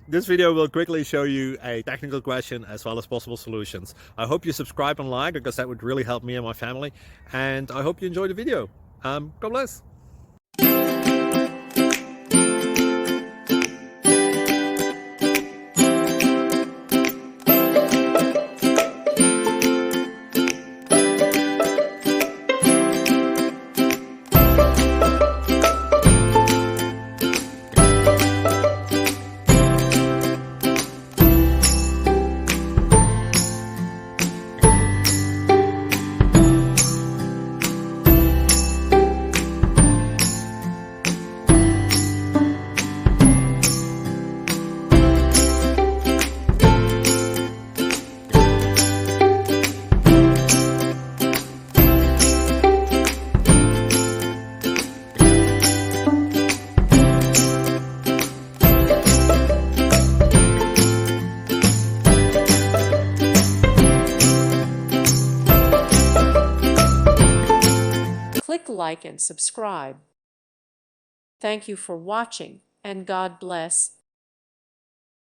This video will quickly show you a technical question as well as possible solutions. I hope you subscribe and like, because that would really help me and my family. And I hope you enjoy the video. God bless. Click like and subscribe. Thank you for watching, and God bless.